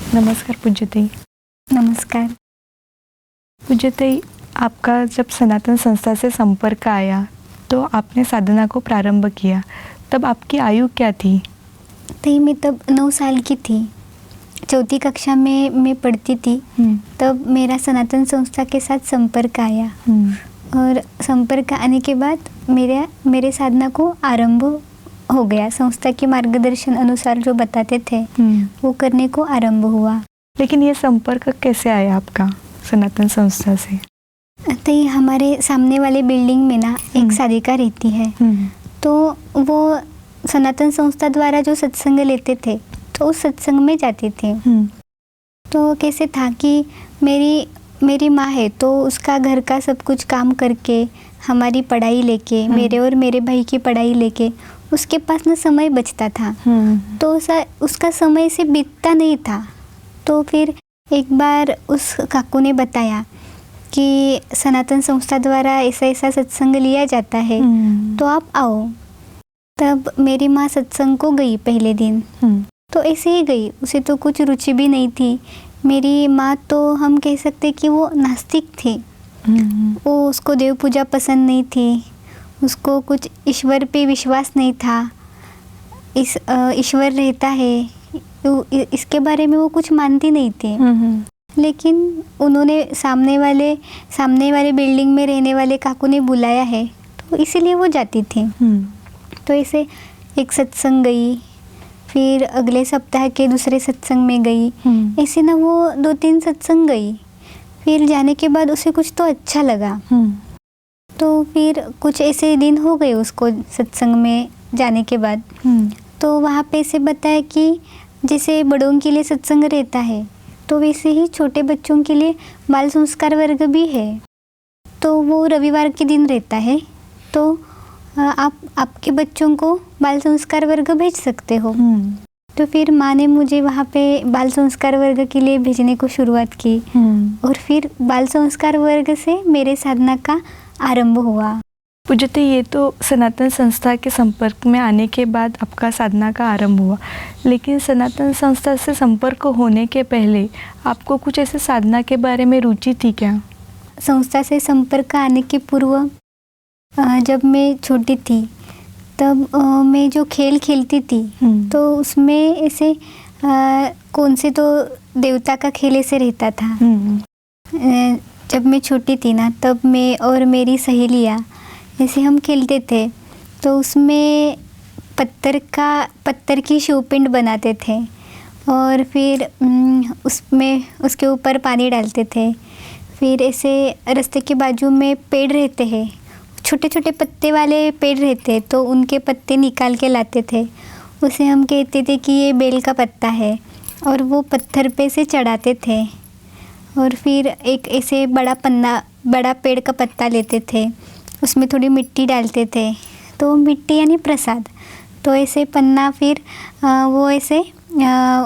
नमस्कार पूज्यते। नमस्कार। पूज्यते, आपका जब सनातन संस्था से संपर्क आया तो आपने साधना को प्रारंभ किया, तब आपकी आयु क्या थी? तो मैं तब 9 साल की थी, चौथी कक्षा में मैं पढ़ती थी। तब मेरा सनातन संस्था के साथ संपर्क आया और संपर्क आने के बाद मेरे साधना को आरंभ हो गया। संस्था के मार्गदर्शन अनुसार जो बताते थे वो करने को आरंभ हुआ। लेकिन ये संपर्क कैसे आया आपका सनातन संस्था से? तो ये हमारे सामने वाले बिल्डिंग में ना एक साधिका रहती है, तो वो सनातन संस्था द्वारा जो सत्संग लेते थे तो उस सत्संग में जाती थी। तो कैसे था कि मेरी माँ है तो उसका घर का सब कुछ काम करके, हमारी पढ़ाई लेके, मेरे और मेरे भाई की पढ़ाई लेके उसके पास ना समय बचता था। तो उसका समय से बीतता नहीं था। तो फिर एक बार उस काकू ने बताया कि सनातन संस्था द्वारा ऐसा ऐसा सत्संग लिया जाता है, तो आप आओ। तब मेरी माँ सत्संग को गई पहले दिन। तो ऐसे ही गई, उसे तो कुछ रुचि भी नहीं थी। मेरी माँ तो हम कह सकते कि वो नास्तिक थी। वो उसको देव पूजा पसंद नहीं थी, उसको कुछ ईश्वर पे विश्वास नहीं था। ईश्वर रहता है इसके बारे में वो कुछ मानती नहीं थी। लेकिन उन्होंने सामने वाले बिल्डिंग में रहने वाले काकू ने बुलाया है तो इसीलिए वो जाती थी। तो ऐसे एक सत्संग गई, फिर अगले सप्ताह के दूसरे सत्संग में गई। ऐसे ना वो 2-3 सत्संग गई। फिर जाने के बाद उसे कुछ तो अच्छा लगा। तो फिर कुछ ऐसे दिन हो गए उसको सत्संग में जाने के बाद। तो वहाँ पे ऐसे बताया कि जैसे बड़ों के लिए सत्संग रहता है तो वैसे ही छोटे बच्चों के लिए बाल संस्कार वर्ग भी है। तो वो रविवार के दिन रहता है, तो आप आपके बच्चों को बाल संस्कार वर्ग भेज सकते हो। तो फिर माँ ने मुझे वहाँ पे बाल संस्कार वर्ग के लिए भेजने को शुरुआत की और फिर बाल संस्कार वर्ग से मेरे साधना का आरंभ हुआ। पूज्यते, ये तो सनातन संस्था के संपर्क में आने के बाद आपका साधना का आरंभ हुआ, लेकिन सनातन संस्था से संपर्क होने के पहले आपको कुछ ऐसे साधना के बारे में रुचि थी क्या? संस्था से संपर्क आने के पूर्व जब मैं छोटी थी तब मैं जो खेल खेलती थी तो उसमें ऐसे कौन से तो देवता का खेल ऐसे रहता था। जब मैं छोटी थी ना तब मैं और मेरी सहेलियाँ ऐसे हम खेलते थे, तो उसमें पत्थर की शिवपिंड बनाते थे और फिर उसके ऊपर पानी डालते थे। फिर ऐसे रास्ते के बाजू में पेड़ रहते हैं, छोटे छोटे पत्ते वाले पेड़ रहते, तो उनके पत्ते निकाल के लाते थे। उसे हम कहते थे कि ये बेल का पत्ता है और वो पत्थर पे से चढ़ाते थे। और फिर एक ऐसे बड़ा पेड़ का पत्ता लेते थे, उसमें थोड़ी मिट्टी डालते थे, तो मिट्टी यानी प्रसाद। तो ऐसे पन्ना फिर वो ऐसे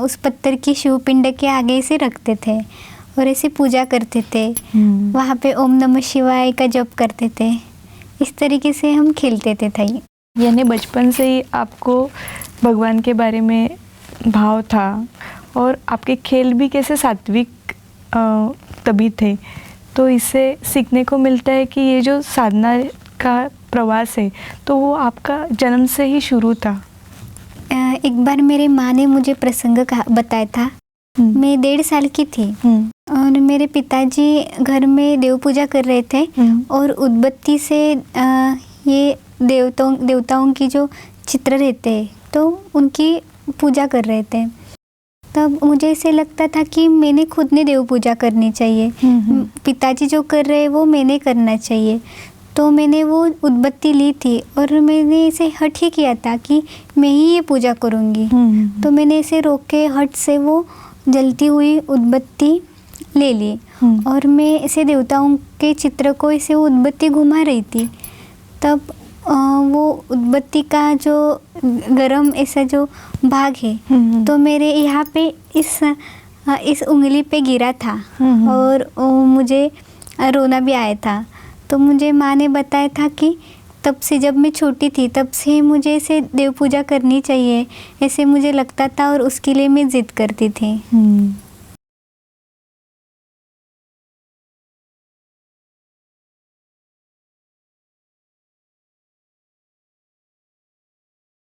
उस पत्थर की शिवपिंड के आगे से रखते थे और ऐसे पूजा करते थे। वहाँ पे ओम नमः शिवाय का जप करते थे। इस तरीके से हम खेलते थे। यानी बचपन से ही आपको भगवान के बारे में भाव था और आपके खेल भी कैसे सात्विक तभी थे। तो इससे सीखने को मिलता है कि ये जो साधना का प्रवास है तो वो आपका जन्म से ही शुरू था। एक बार मेरे माँ ने मुझे प्रसंग बताया था। मैं 1.5 साल की थी और मेरे पिताजी घर में देव पूजा कर रहे थे और उद्बत्ती से ये देवताओं की जो चित्र रहते हैं तो उनकी पूजा कर रहे थे। तब मुझे ऐसे लगता था कि मैंने खुद ने देव पूजा करनी चाहिए। पिताजी जो कर रहे हैं वो मैंने करना चाहिए। तो मैंने वो उद्बत्ती ली थी और मैंने इसे हट ही किया था कि मैं ही ये पूजा करूँगी। तो मैंने इसे रोक के हट से वो जलती हुई उद्बत्ती ले ली और मैं ऐसे देवताओं के चित्र को ऐसे उद्बत्ती घुमा रही थी। तब वो उद्बत्ती का जो गरम ऐसा जो भाग है तो मेरे यहाँ पे इस उंगली पे गिरा था और मुझे रोना भी आया था। तो मुझे माँ ने बताया था कि तब से जब मैं छोटी थी तब से मुझे ऐसे देव पूजा करनी चाहिए, ऐसे मुझे लगता था और उसके लिए मैं ज़िद करती थी।